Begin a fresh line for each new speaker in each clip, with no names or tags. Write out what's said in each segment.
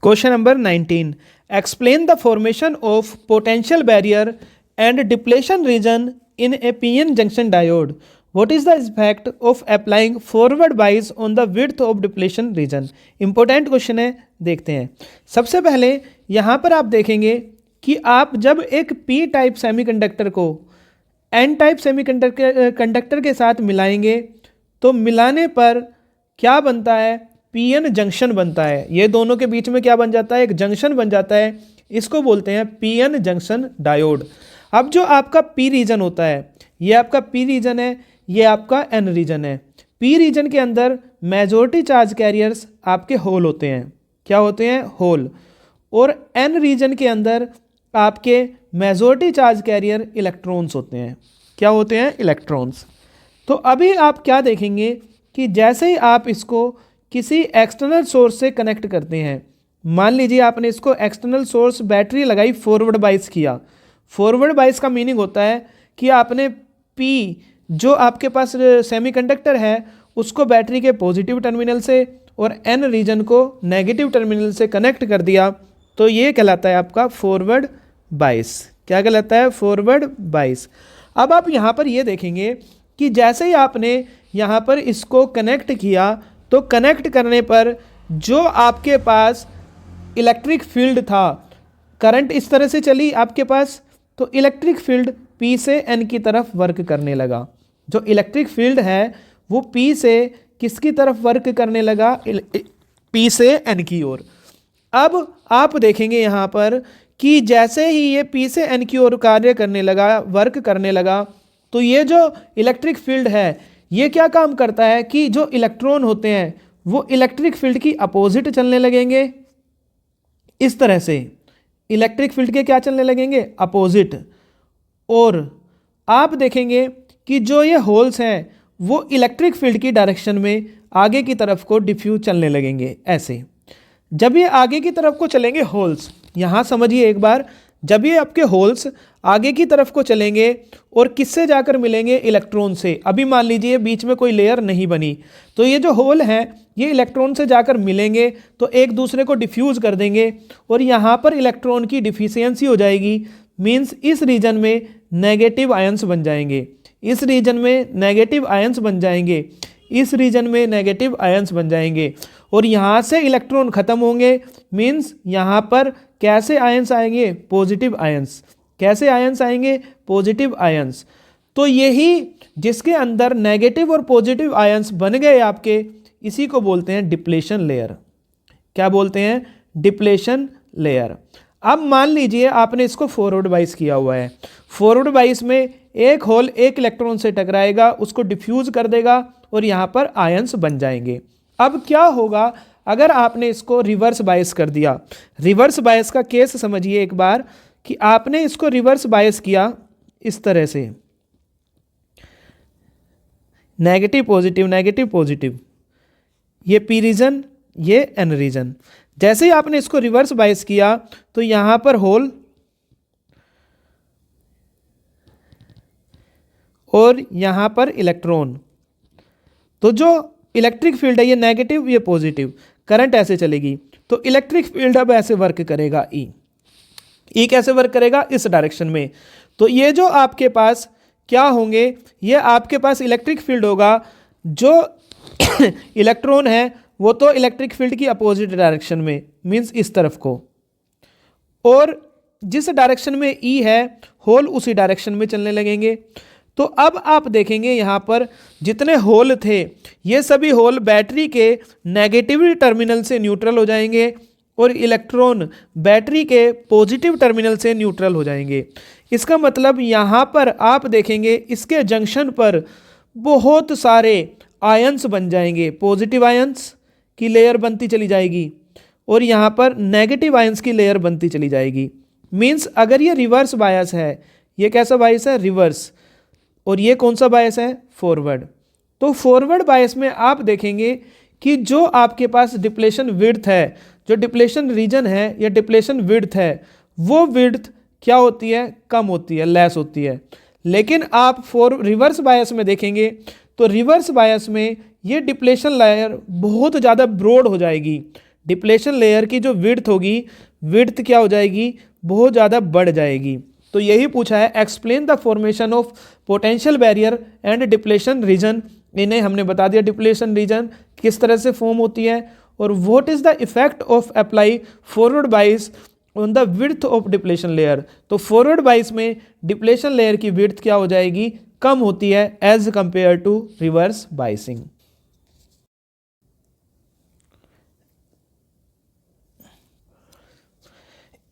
Question number 19. Explain the formation of potential barrier and depletion region in a PN junction diode. What is the effect of applying forward bias on the width of depletion region? Important question है, देखते हैं। सबसे पहले यहाँ पर आप देखेंगे कि आप जब एक पी टाइप सेमीकंडक्टर को एन टाइप सेमीकंडक्टर के साथ मिलाएंगे तो मिलाने पर क्या बनता है, पीएन जंक्शन बनता है। ये दोनों के बीच में क्या बन जाता है, एक जंक्शन बन जाता है। इसको बोलते हैं पीएन जंक्शन डायोड। अब जो आपका पी रीजन होता है, ये आपका पी रीजन है, ये आपका एन रीजन है। पी रीजन के अंदर मेजॉरिटी चार्ज कैरियर्स आपके होल होते हैं। क्या होते हैं, होल। और एन रीजन के अंदर आपके मेजॉरिटी चार्ज कैरियर इलेक्ट्रॉन्स होते हैं। क्या होते हैं, इलेक्ट्रॉन्स। तो अभी आप क्या देखेंगे कि जैसे ही आप इसको किसी एक्सटर्नल सोर्स से कनेक्ट करते हैं, मान लीजिए आपने इसको एक्सटर्नल सोर्स बैटरी लगाई, फॉरवर्ड बाइस किया। फॉरवर्ड बाइस का मीनिंग होता है कि आपने पी जो आपके पास सेमीकंडक्टर है उसको बैटरी के पॉजिटिव टर्मिनल से और एन रीजन को नेगेटिव टर्मिनल से कनेक्ट कर दिया, तो ये कहलाता है आपका फॉरवर्ड बाइस। क्या कहलाता है, फॉरवर्ड बाइस। अब आप यहाँ पर ये देखेंगे कि जैसे ही आपने यहाँ पर इसको कनेक्ट किया तो कनेक्ट करने पर जो आपके पास इलेक्ट्रिक फील्ड था, करंट इस तरह से चली आपके पास, तो इलेक्ट्रिक फील्ड पी से एन की तरफ वर्क करने लगा। जो इलेक्ट्रिक फील्ड है वो पी से किसकी तरफ वर्क करने लगा, पी से एन की ओर। अब आप देखेंगे यहाँ पर कि जैसे ही ये पी से एन की ओर कार्य करने लगा, वर्क करने लगा, तो ये जो इलेक्ट्रिक फील्ड है ये क्या काम करता है कि जो इलेक्ट्रॉन होते हैं वो इलेक्ट्रिक फील्ड की अपोजिट चलने लगेंगे। इस तरह से इलेक्ट्रिक फील्ड के क्या चलने लगेंगे, अपोजिट। और आप देखेंगे कि जो ये होल्स हैं वो इलेक्ट्रिक फील्ड की डायरेक्शन में आगे की तरफ को डिफ्यूज चलने लगेंगे। ऐसे जब ये आगे की तरफ को चलेंगे होल्स, यहाँ समझिए एक बार, जब ये आपके होल्स आगे की तरफ को चलेंगे और किससे जाकर मिलेंगे, इलेक्ट्रॉन से। अभी मान लीजिए बीच में कोई लेयर नहीं बनी, तो ये जो होल हैं ये इलेक्ट्रॉन से जाकर मिलेंगे तो एक दूसरे को डिफ्यूज कर देंगे और यहाँ पर इलेक्ट्रॉन की डिफिशियंसी हो जाएगी। मीन्स इस रीजन में नेगेटिव आयंस बन जाएंगे, इस रीजन में नेगेटिव आयंस बन जाएंगे, इस रीजन में नेगेटिव आयंस बन जाएंगे और यहाँ से इलेक्ट्रॉन खत्म होंगे। मीन्स यहाँ पर कैसे आयंस आएंगे, पॉजिटिव आयंस। कैसे आयंस आएंगे, पॉजिटिव आयंस। तो यही जिसके अंदर नेगेटिव और पॉजिटिव आयंस बन गए आपके, इसी को बोलते हैं डिप्लेशन लेयर। क्या बोलते हैं, डिप्लेशन लेयर। अब मान लीजिए आपने इसको फॉरवर्ड बाइस किया हुआ है। फॉरवर्ड बाइस में एक होल एक इलेक्ट्रॉन से टकराएगा, उसको डिफ्यूज कर देगा और यहाँ पर आयंस बन जाएंगे। अब क्या होगा अगर आपने इसको रिवर्स बायस कर दिया। रिवर्स बायस का केस समझिए एक बार कि आपने इसको रिवर्स बायस किया इस तरह से, नेगेटिव पॉजिटिव नेगेटिव पॉजिटिव, ये पी रीजन ये एन रीजन। जैसे ही आपने इसको रिवर्स बायस किया तो यहां पर होल और यहां पर इलेक्ट्रॉन, तो जो इलेक्ट्रिक फील्ड है ये नेगेटिव ये पॉजिटिव, करंट ऐसे चलेगी तो इलेक्ट्रिक फील्ड अब ऐसे वर्क करेगा, ई कैसे वर्क करेगा, इस डायरेक्शन में। तो ये जो आपके पास क्या होंगे, ये आपके पास इलेक्ट्रिक फील्ड होगा। जो इलेक्ट्रॉन है वो तो इलेक्ट्रिक फील्ड की अपोजिट डायरेक्शन में, मीन्स इस तरफ को, और जिस डायरेक्शन में ई है होल उसी डायरेक्शन में चलने लगेंगे। तो अब आप देखेंगे यहाँ पर जितने होल थे ये सभी होल बैटरी के नेगेटिव टर्मिनल से न्यूट्रल हो जाएंगे और इलेक्ट्रॉन बैटरी के पॉजिटिव टर्मिनल से न्यूट्रल हो जाएंगे। इसका मतलब यहाँ पर आप देखेंगे इसके जंक्शन पर बहुत सारे आयंस बन जाएंगे, पॉजिटिव आयंस की लेयर बनती चली जाएगी और यहाँ पर नेगेटिव आयंस की लेयर बनती चली जाएगी। मीन्स अगर ये रिवर्स बायस है, ये कैसा बायस है, रिवर्स, और ये कौन सा बायस है, फॉरवर्ड। तो फॉरवर्ड बायस में आप देखेंगे कि जो आपके पास डिप्लेशन विड्थ है, जो डिप्लेशन रीजन है या डिप्लेशन विड्थ है, वो विड्थ क्या होती है, कम होती है, लेस होती है। लेकिन आप रिवर्स बायस में देखेंगे तो रिवर्स बायस में ये डिप्लेशन लेयर बहुत ज़्यादा ब्रॉड हो जाएगी। डिप्लेशन लेयर की जो विड्थ होगी, विड्थ क्या हो जाएगी, बहुत ज़्यादा बढ़ जाएगी। तो यही पूछा है, explain the formation of potential barrier and depletion region. इन्हें हमने बता दिया डिप्लेशन रीजन किस तरह से फॉर्म होती है, और what is the effect of apply forward बाइस on the width of depletion layer. तो फॉरवर्ड बाइस में डिप्लेशन लेयर की विड्थ क्या हो जाएगी, कम होती है as compare to reverse biasing.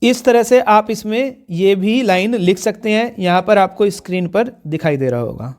इस तरह से आप इसमें ये भी लाइन लिख सकते हैं, यहाँ पर आपको स्क्रीन पर दिखाई दे रहा होगा।